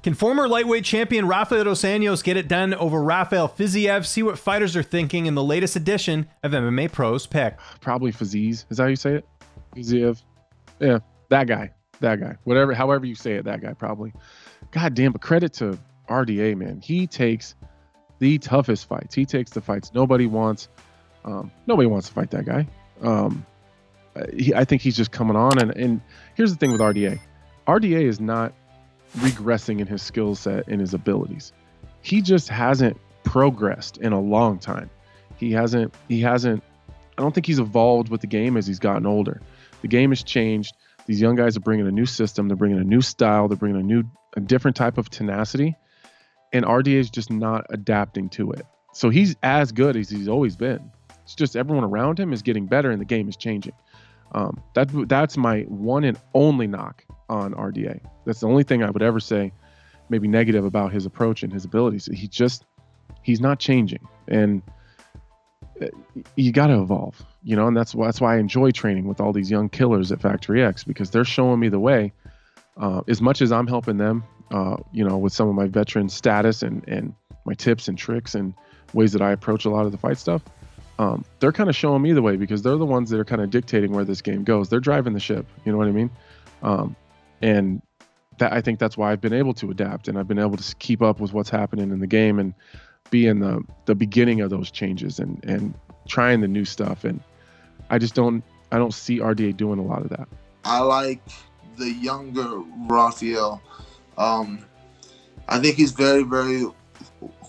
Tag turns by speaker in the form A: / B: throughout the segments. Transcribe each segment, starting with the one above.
A: Can former lightweight champion Rafael dos Anjos get it done over Rafael Fiziev? See what fighters are thinking in the latest edition of MMA Pros Pick.
B: Probably Fiziev. Is that how you say it? Fiziev. Yeah, that guy. Whatever, however you say it, that guy probably. God damn, but credit to RDA, man. He takes the toughest fights. He takes the fights nobody wants. Nobody wants to fight that guy. I think he's just coming on. And here's the thing with RDA. RDA is not regressing in his skill set and his abilities. He just hasn't progressed in a long time. He hasn't, I don't think he's evolved with the game as he's gotten older. The game has changed. These young guys are bringing a new system. They're bringing a new style. They're bringing a different type of tenacity. And RDA is just not adapting to it. So he's as good as he's always been. It's just everyone around him is getting better and the game is changing. That's my one and only knock on RDA. That's the only thing I would ever say maybe negative about his approach and his abilities. He's not changing, and you got to evolve, and that's why I enjoy training with all these young killers at Factory X, because they're showing me the way. As much as I'm helping them, with some of my veteran status and my tips and tricks and ways that I approach a lot of the fight stuff, they're kind of showing me the way, because they're the ones that are kind of dictating where this game goes. They're driving the ship. You know what I mean? And that, I think that's why I've been able to adapt, and I've been able to keep up with what's happening in the game and be in the beginning of those changes and trying the new stuff. And I don't see RDA doing a lot of that.
C: I like the younger Rafael. I think he's very, very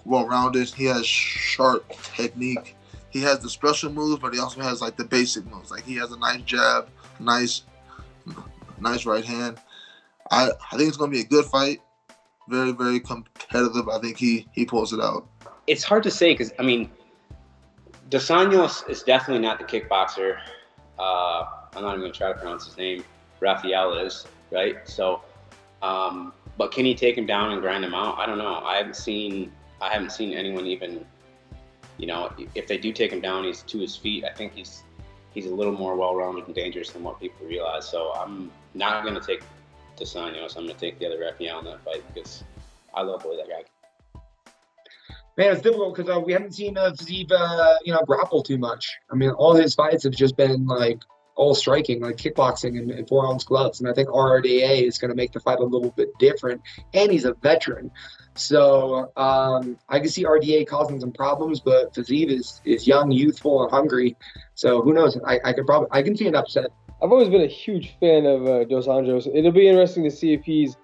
C: well-rounded. He has sharp technique. He has the special moves, but he also has like the basic moves. Like he has a nice jab, nice right hand. I think it's going to be a good fight. Very, very competitive. I think he pulls it out.
D: It's hard to say because, Dos Anjos is definitely not the kickboxer. I'm not even going to try to pronounce his name. Rafael is, right? So, but can he take him down and grind him out? I don't know. I haven't seen anyone even, if they do take him down, he's to his feet. I think he's a little more well-rounded and dangerous than what people realize. So I'm not going to take Dos Anjos. I'm going to take the other Rafael in that fight because I love the way that guy.
E: Man, it's difficult because we haven't seen Fiziev, grapple too much. All his fights have just been like all striking, like kickboxing and 4-ounce gloves. And I think RDA is going to make the fight a little bit different. And he's a veteran. So I can see RDA causing some problems, but Fiziev is young, youthful, and hungry. So who knows? I can see an upset.
F: I've always been a huge fan of Dos Anjos. It'll be interesting to see if he's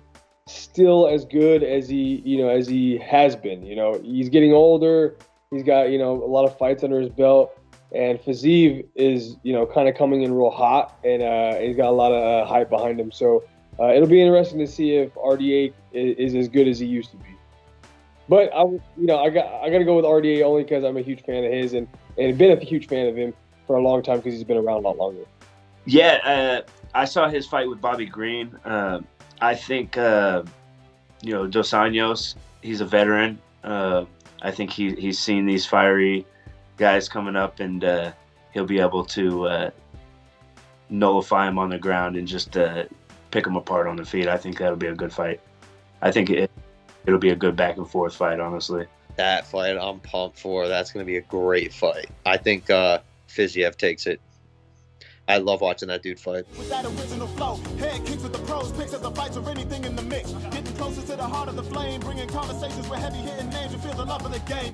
F: still as good as he has been. He's getting older. He's got a lot of fights under his belt, and Fiziev is kind of coming in real hot, and he's got a lot of hype behind him. So it'll be interesting to see if RDA is as good as he used to be. But I got to go with RDA only because I'm a huge fan of his and been a huge fan of him for a long time because he's been around a lot longer.
G: Yeah, I saw his fight with Bobby Green. I think, Dos Anjos, he's a veteran. I think he's seen these fiery guys coming up, and he'll be able to nullify him on the ground and just pick them apart on the feet. I think that'll be a good fight. I think it'll be a good back and forth fight, honestly.
H: That fight I'm pumped for. That's going to be a great fight. I think Fiziev takes it. I love watching that dude fight.
I: With that original flow, head kicks with the pros, picks of the fights or anything in the mix. Getting closer to the heart of the flame, bringing conversations with heavy hitting names. You feel the love of the game.